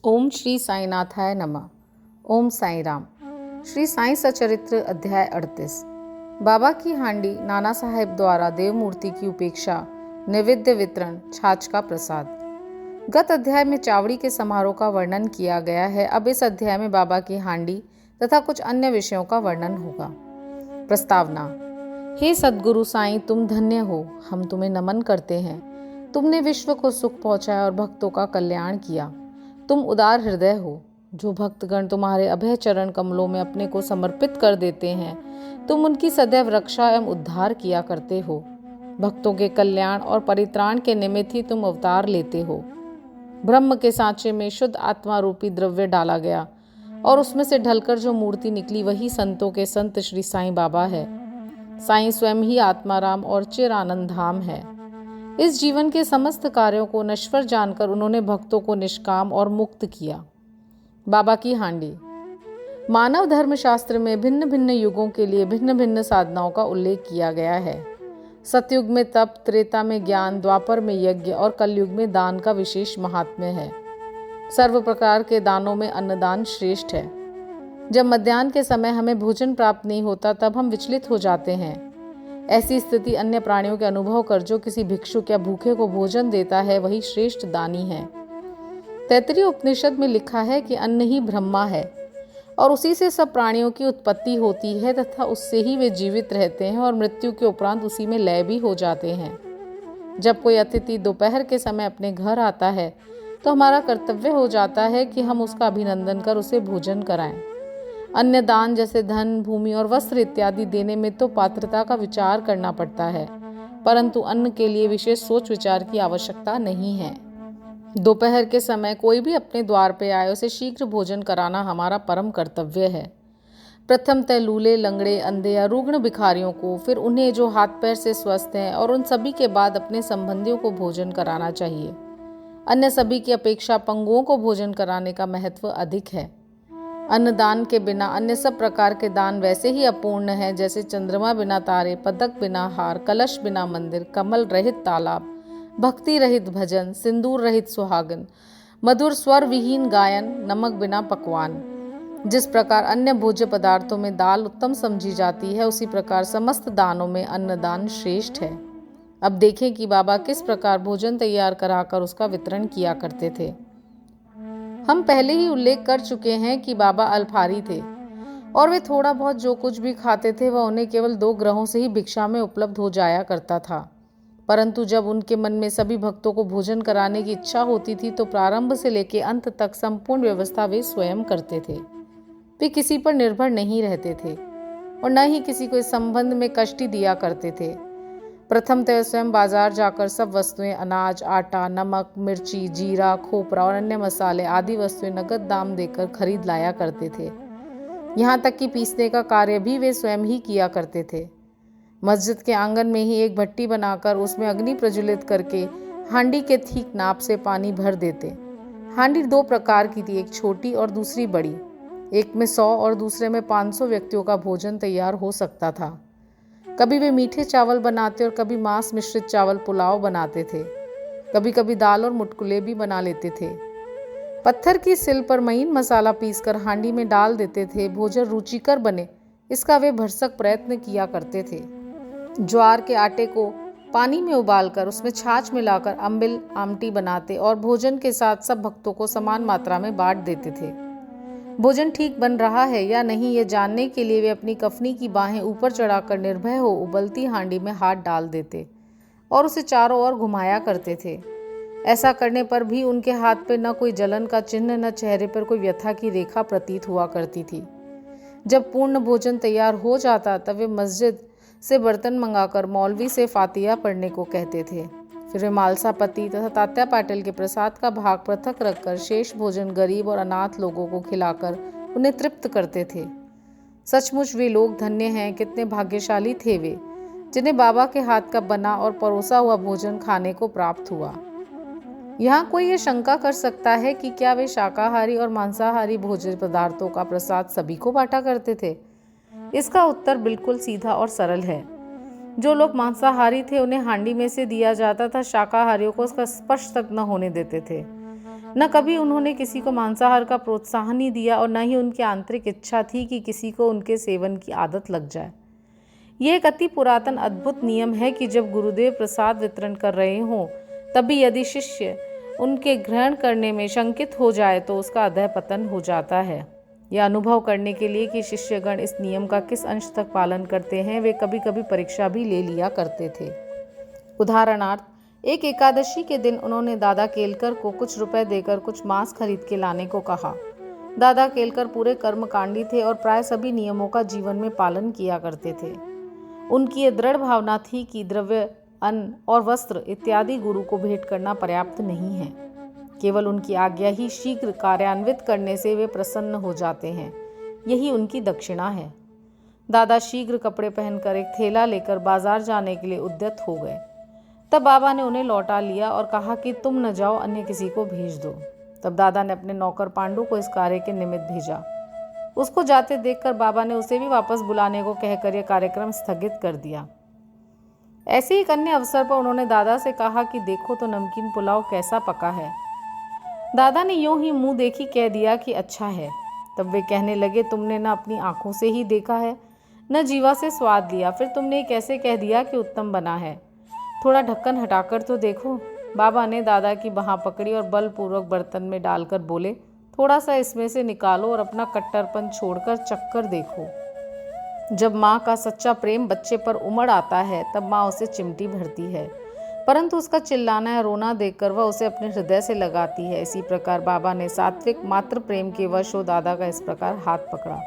ओम श्री साईनाथाय नमः। ओम साई राम। श्री साई सचरित्र अध्याय 38। बाबा की हांडी नाना साहेब द्वारा देव मूर्ति की उपेक्षा, नैवेद्य वितरण, छाछ का प्रसाद। गत अध्याय में चावड़ी के समारोह का वर्णन किया गया है। अब इस अध्याय में बाबा की हांडी तथा कुछ अन्य विषयों का वर्णन होगा। प्रस्तावना। हे सद्गुरु साईं, तुम धन्य हो, हम तुम्हें नमन करते हैं। तुमने विश्व को सुख पहुंचाया और भक्तों का कल्याण किया। तुम उदार हृदय हो। जो भक्तगण तुम्हारे अभय चरण कमलों में अपने को समर्पित कर देते हैं, तुम उनकी सदैव रक्षा एवं उद्धार किया करते हो। भक्तों के कल्याण और परित्राण के निमित्त ही तुम अवतार लेते हो। ब्रह्म के सांचे में शुद्ध आत्मा रूपी द्रव्य डाला गया और उसमें से ढलकर जो मूर्ति निकली वही संतों के संत श्री साईं बाबा है। साईं स्वयं ही आत्माराम और चिर आनंद धाम है। इस जीवन के समस्त कार्यों को नश्वर जानकर उन्होंने भक्तों को निष्काम और मुक्त किया। बाबा की हांडी। मानव धर्म शास्त्र में भिन्न भिन्न युगों के लिए भिन्न भिन्न साधनाओं का उल्लेख किया गया है। सतयुग में तप, त्रेता में ज्ञान, द्वापर में यज्ञ और कलयुग में दान का विशेष महात्म्य है। सर्व प्रकार के दानों में अन्नदान श्रेष्ठ है। जब मध्याह्न के समय हमें भोजन प्राप्त नहीं होता तब हम विचलित हो जाते हैं। ऐसी स्थिति अन्य प्राणियों के अनुभव कर जो किसी भिक्षुक या भूखे को भोजन देता है वही श्रेष्ठ दानी है। तैत्तिरीय उपनिषद में लिखा है कि अन्न ही ब्रह्मा है और उसी से सब प्राणियों की उत्पत्ति होती है तथा उससे ही वे जीवित रहते हैं और मृत्यु के उपरांत उसी में लय भी हो जाते हैं। जब कोई अतिथि दोपहर के समय अपने घर आता है तो हमारा कर्तव्य हो जाता है कि हम उसका अभिनंदन कर उसे भोजन कराएं। अन्य दान जैसे धन, भूमि और वस्त्र इत्यादि देने में तो पात्रता का विचार करना पड़ता है, परंतु अन्न के लिए विशेष सोच विचार की आवश्यकता नहीं है। दोपहर के समय कोई भी अपने द्वार पे आए उसे शीघ्र भोजन कराना हमारा परम कर्तव्य है। प्रथमतः लूले, लंगड़े, अंधे या रुग्ण भिखारियों को, फिर उन्हें जो हाथ पैर से स्वस्थ हैं, और उन सभी के बाद अपने संबंधियों को भोजन कराना चाहिए। अन्य सभी की अपेक्षा पंगुओं को भोजन कराने का महत्व अधिक है। अन्नदान के बिना अन्य सब प्रकार के दान वैसे ही अपूर्ण हैं जैसे चंद्रमा बिना तारे, पदक बिना हार, कलश बिना मंदिर, कमल रहित तालाब, भक्ति रहित भजन, सिंदूर रहित सुहागन, मधुर स्वर विहीन गायन, नमक बिना पकवान। जिस प्रकार अन्य भोज्य पदार्थों में दाल उत्तम समझी जाती है, उसी प्रकार समस्त दानों में अन्नदान श्रेष्ठ है। अब देखें कि बाबा किस प्रकार भोजन तैयार कराकर उसका वितरण किया करते थे। हम पहले ही उल्लेख कर चुके हैं कि बाबा अल्पाहारी थे और वे थोड़ा बहुत जो कुछ भी खाते थे वह उन्हें केवल 2 ग्रहों से ही भिक्षा में उपलब्ध हो जाया करता था। परंतु जब उनके मन में सभी भक्तों को भोजन कराने की इच्छा होती थी तो प्रारंभ से लेकर अंत तक संपूर्ण व्यवस्था वे स्वयं करते थे। वे किसी पर निर्भर नहीं रहते थे और न ही किसी को इस संबंध में कष्ट दिया करते थे। प्रथमतः स्वयं बाजार जाकर सब वस्तुएं, अनाज, आटा, नमक, मिर्ची, जीरा, खोपरा और अन्य मसाले आदि वस्तुएं नगद दाम देकर खरीद लाया करते थे। यहाँ तक कि पीसने का कार्य भी वे स्वयं ही किया करते थे। मस्जिद के आंगन में ही एक भट्टी बनाकर उसमें अग्नि प्रज्वलित करके हांडी के ठीक नाप से पानी भर देते। हांडी 2 प्रकार की थी, एक छोटी और दूसरी बड़ी। एक में 100 और दूसरे में 500 व्यक्तियों का भोजन तैयार हो सकता था। कभी वे मीठे चावल बनाते और कभी मांस मिश्रित चावल पुलाव बनाते थे। कभी कभी दाल और मुटकुले भी बना लेते थे। पत्थर की सिल पर महीन मसाला पीसकर हांडी में डाल देते थे। भोजन रुचिकर बने इसका वे भरसक प्रयत्न किया करते थे। ज्वार के आटे को पानी में उबालकर उसमें छाछ मिलाकर अम्बिल आमटी बनाते और भोजन के साथ सब भक्तों को समान मात्रा में बांट देते थे। भोजन ठीक बन रहा है या नहीं ये जानने के लिए वे अपनी कफनी की बाहें ऊपर चढ़ाकर निर्भय हो उबलती हांडी में हाथ डाल देते और उसे चारों ओर घुमाया करते थे। ऐसा करने पर भी उनके हाथ पे न कोई जलन का चिन्ह, न चेहरे पर कोई व्यथा की रेखा प्रतीत हुआ करती थी। जब पूर्ण भोजन तैयार हो जाता तब वे मस्जिद से बर्तन मंगाकर मौलवी से फातिया पढ़ने को कहते थे। फिर वे मालसापति तथा तात्या पाटिल के प्रसाद का भाग पृथक रखकर शेष भोजन गरीब और अनाथ लोगों को खिलाकर उन्हें तृप्त करते थे। सचमुच वे लोग धन्य हैं, कितने भाग्यशाली थे वे, जिन्हें बाबा के हाथ का बना और परोसा हुआ भोजन खाने को प्राप्त हुआ। यहाँ कोई ये शंका कर सकता है कि क्या वे शाकाहारी और मांसाहारी भोज्य पदार्थों का प्रसाद सभी को बांटा करते थे? इसका उत्तर बिल्कुल सीधा और सरल है। जो लोग मांसाहारी थे उन्हें हांडी में से दिया जाता था, शाकाहारियों को उसका स्पर्श तक न होने देते थे। न कभी उन्होंने किसी को मांसाहार का प्रोत्साहन ही दिया और न ही उनकी आंतरिक इच्छा थी कि किसी को उनके सेवन की आदत लग जाए। यह एक अति पुरातन अद्भुत नियम है कि जब गुरुदेव प्रसाद वितरण कर रहे हों तभी यदि शिष्य उनके ग्रहण करने में शंकित हो जाए तो उसका अधःपतन हो जाता है। यह अनुभव करने के लिए कि शिष्यगण इस नियम का किस अंश तक पालन करते हैं, वे कभी कभी परीक्षा भी ले लिया करते थे। उदाहरणार्थ, एक एकादशी के दिन उन्होंने दादा केलकर को कुछ रुपए देकर कुछ मांस खरीद के लाने को कहा। दादा केलकर पूरे कर्मकांडी थे और प्राय सभी नियमों का जीवन में पालन किया करते थे। उनकी ये दृढ़ भावना थी कि द्रव्य, अन्न और वस्त्र इत्यादि गुरु को भेंट करना पर्याप्त नहीं है। केवल उनकी आज्ञा ही शीघ्र कार्यान्वित करने से वे प्रसन्न हो जाते हैं। यही उनकी दक्षिणा है। दादा शीघ्र कपड़े पहनकर एक थैला लेकर बाजार जाने के लिए उद्यत हो गए। तब बाबा ने उन्हें लौटा लिया और कहा कि तुम न जाओ, अन्य किसी को भेज दो। तब दादा ने अपने नौकर पांडु को इस कार्य के निमित्त भेजा। उसको जाते देखकर बाबा ने उसे भी वापस बुलाने को कहकर यह कार्यक्रम स्थगित कर दिया। ऐसे ही एक अन्य अवसर पर उन्होंने दादा से कहा कि देखो तो नमकीन पुलाव कैसा पका है। दादा ने यूं ही मुंह देखी कह दिया कि अच्छा है। तब वे कहने लगे, तुमने न अपनी आंखों से ही देखा है, न जीवा से स्वाद लिया, फिर तुमने कैसे कह दिया कि उत्तम बना है। थोड़ा ढक्कन हटाकर तो देखो। बाबा ने दादा की बांह पकड़ी और बलपूर्वक बर्तन में डालकर बोले, थोड़ा सा इसमें से निकालो और अपना कट्टरपन छोड़कर चखकर देखो। जब माँ का सच्चा प्रेम बच्चे पर उमड़ आता है तब माँ उसे चिमटी भरती है, परंतु उसका चिल्लाना या रोना देखकर वह उसे अपने हृदय से लगाती है। इसी प्रकार बाबा ने सात्विक मात्र प्रेम के वश हो दादा का इस प्रकार हाथ पकड़ा।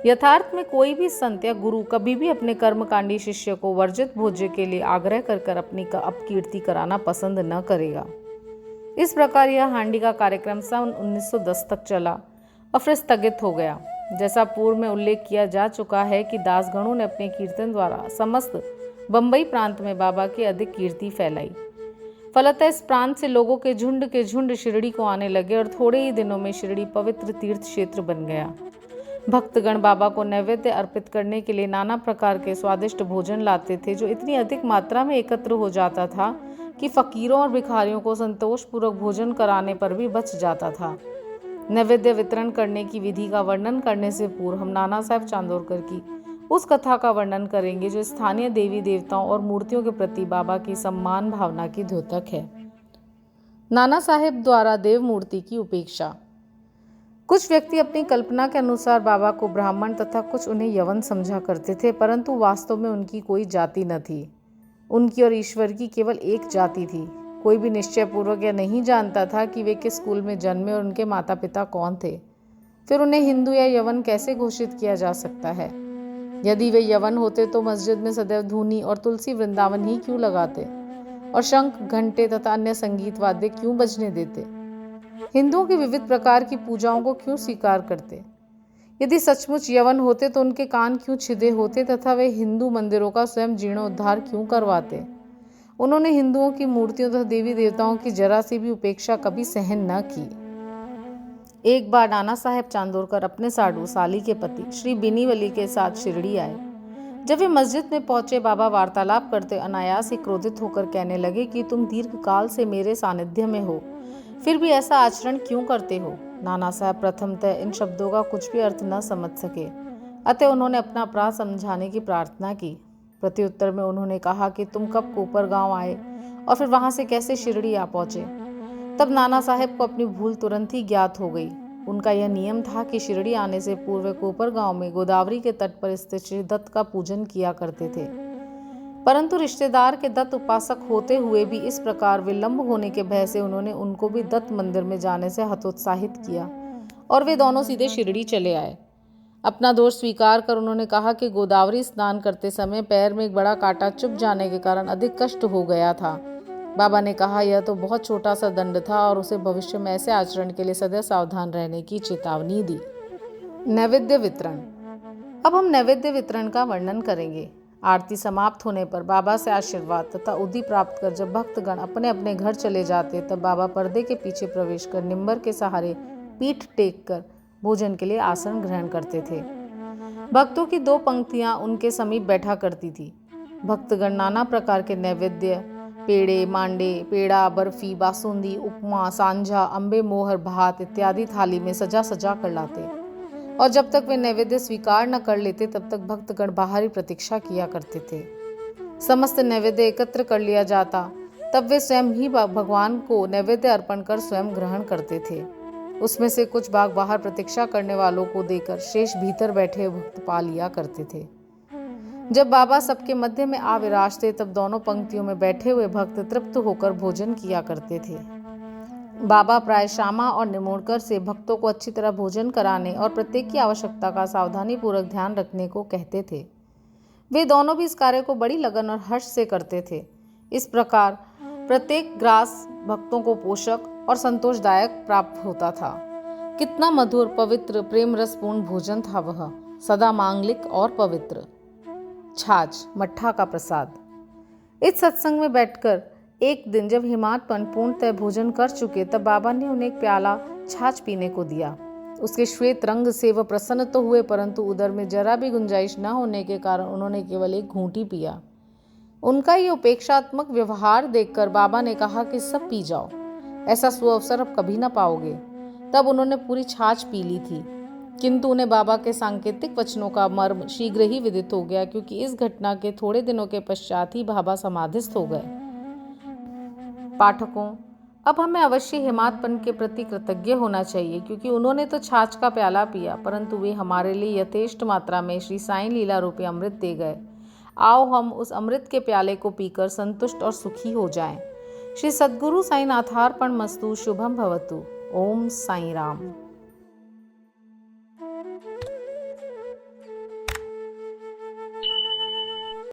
यथार्थ में कोई भी संत या गुरु कभी भी अपने कर्मकांडी शिष्य को वर्जित भोज्य के लिए आग्रह कर अपनी अपकीर्ति कराना पसंद न करेगा। इस प्रकार यह हांडी का कार्यक्रम सन 1910 तक चला और फिर स्थगित हो गया। जैसा पूर्व में उल्लेख किया जा चुका है कि दासगणों ने अपने कीर्तन द्वारा समस्त बंबई प्रांत में बाबा की अधिक कीर्ति फैलाई। फलतः इस प्रांत से लोगों के झुंड शिरडी को आने लगे और थोड़े ही दिनों में शिरडी पवित्र तीर्थ क्षेत्र बन गया। भक्तगण बाबा को नैवेद्य अर्पित करने के लिए नाना प्रकार के स्वादिष्ट भोजन लाते थे, जो इतनी अधिक मात्रा में एकत्र हो जाता था कि फकीरों और भिखारियों को संतोषपूर्वक भोजन कराने पर भी बच जाता था। नैवेद्य वितरण करने की विधि का वर्णन करने से पूर्व हम नाना साहेब चांदोरकर की उस कथा का वर्णन करेंगे जो स्थानीय देवी देवताओं और मूर्तियों के प्रति बाबा की सम्मान भावना की द्योतक है। नाना साहेब द्वारा देव मूर्ति की उपेक्षा। कुछ व्यक्ति अपनी कल्पना के अनुसार बाबा को ब्राह्मण तथा कुछ उन्हें यवन समझा करते थे, परंतु वास्तव में उनकी कोई जाति न थी। उनकी और ईश्वर की केवल एक जाति थी। कोई भी निश्चय पूर्वक यह नहीं जानता था कि वे किस कुल में जन्मे और उनके माता पिता कौन थे। फिर उन्हें हिंदू या यवन कैसे घोषित किया जा सकता है? यदि वे यवन होते तो मस्जिद में सदैव धूनी और तुलसी वृंदावन ही क्यों लगाते और शंख, घंटे तथा अन्य संगीत वाद्य क्यों बजने देते? हिंदुओं की विविध प्रकार की पूजाओं को क्यों स्वीकार करते? यदि सचमुच यवन होते तो उनके कान क्यों छिदे होते तथा वे हिंदू मंदिरों का स्वयं जीर्णोद्धार क्यों करवाते? उन्होंने हिंदुओं की मूर्तियों तथा देवी देवताओं की जरा सी भी उपेक्षा कभी सहन न की। एक बार नाना साहेब चांदोरकर अपने साडू साली के पति श्री बिनीवली के साथ शिरडी आए। जब वे मस्जिद में पहुंचे, बाबा वार्तालाप करते अनायास ही क्रोधित होकर कहने लगे कि तुम दीर्घ काल से मेरे सानिध्य में हो, फिर भी ऐसा आचरण क्यों करते हो? नाना साहब प्रथमतः इन शब्दों का कुछ भी अर्थ न समझ सके, अतः उन्होंने अपना अपराध समझाने की प्रार्थना की। प्रत्युत्तर में उन्होंने कहा कि तुम कब कोपर गांव आए और फिर वहां से कैसे शिरडी आ पहुंचे? तब नाना साहेब को अपनी भूल तुरंत ही ज्ञात हो गई। उनका यह नियम था कि शिरडी आने से पूर्व कोपर गांव में गोदावरी के तट पर स्थित श्री दत्त का पूजन किया करते थे, परंतु रिश्तेदार के दत्त उपासक होते हुए भी इस प्रकार विलंब होने के भय से उन्होंने उनको भी दत्त मंदिर में जाने से हतोत्साहित किया और वे दोनों सीधे शिरडी चले आए। अपना दोष स्वीकार कर उन्होंने कहा कि गोदावरी स्नान करते समय पैर में एक बड़ा कांटा चुभ जाने के कारण अधिक कष्ट हो गया था। बाबा ने कहा यह तो बहुत छोटा सा दंड था और उसे भविष्य में ऐसे आचरण के लिए सदैव सावधान रहने की चेतावनी दी। नैवेद्य वितरण। अब हम नैवेद्य वितरण का वर्णन करेंगे। आरती समाप्त होने पर बाबा से आशीर्वाद तथा उद्धि प्राप्त कर जब भक्तगण अपने अपने घर चले जाते तब बाबा पर्दे के पीछे प्रवेश कर निम्बर के सहारे पीठ टेक कर भोजन के लिए आसन ग्रहण करते थे। भक्तों की 2 पंक्तियां उनके समीप बैठा करती थी। भक्तगण नाना प्रकार के नैवेद्य पेड़े, मांडे, पेड़ा, बर्फी, बासुंदी, उपमा, सांझा, अम्बे मोहर, भात इत्यादि थाली में सजा सजा कर लाते और जब तक वे नैवेद्य स्वीकार न कर लेते तब तक भक्तगण बाहरी प्रतीक्षा किया करते थे। समस्त नैवेद्य एकत्र कर लिया जाता तब वे स्वयं ही भगवान को नैवेद्य अर्पण कर स्वयं ग्रहण करते थे। उसमें से कुछ भाग बाहर प्रतीक्षा करने वालों को देकर शेष भीतर बैठे भक्त पा लिया करते थे। जब बाबा सबके मध्य में आ विराजते तब दोनों पंक्तियों में बैठे हुए भक्त तृप्त होकर भोजन किया करते थे। बाबा प्राय श्यामा और निमोणकर से भक्तों को अच्छी तरह भोजन कराने और प्रत्येक की आवश्यकता का सावधानी पूर्वक ध्यान रखने को कहते थे। वे दोनों भी इस कार्य को बड़ी लगन और हर्ष से करते थे। इस प्रकार प्रत्येक ग्रास भक्तों को पोषक और संतोषदायक प्राप्त होता था। कितना मधुर, पवित्र, प्रेम रसपूर्ण भोजन था वह, सदा मांगलिक और पवित्र। छाछ, मट्ठा का प्रसाद। इस सत्संग में बैठकर एक दिन जब हिमातपन पूर्णतः भोजन कर चुके तब बाबा ने उन्हें एक प्याला छाछ पीने को दिया। उसके श्वेत रंग से वह प्रसन्न तो हुए परंतु उदर में जरा भी गुंजाइश न होने के कारण उन्होंने केवल एक घूंट ही पिया। उनका ये उपेक्षात्मक व्यवहार देखकर बाबा ने कहा कि सब पी जाओ, ऐसा सुअवसर अब कभी न पाओगे। तब उन्होंने पूरी छाछ पी ली थी, किंतु उन्हें बाबा के सांकेतिक वचनों का मर्म शीघ्र ही विदित हो गया, क्योंकि इस घटना के थोड़े दिनों के पश्चात ही बाबा समाधिस्थ हो गए। पाठकों, अब हमें अवश्य हिमातपन के प्रति कृतज्ञ होना चाहिए, क्योंकि उन्होंने तो छाछ का प्याला पिया परंतु वे हमारे लिए यथेष्ट मात्रा में श्री साईं लीला रूपी अमृत दे गए। आओ हम उस अमृत के प्याले को पीकर संतुष्ट और सुखी हो जाएं। श्री सद्गुरु साईनाथार्पण मस्तु। शुभम भवतु। ओम साई राम।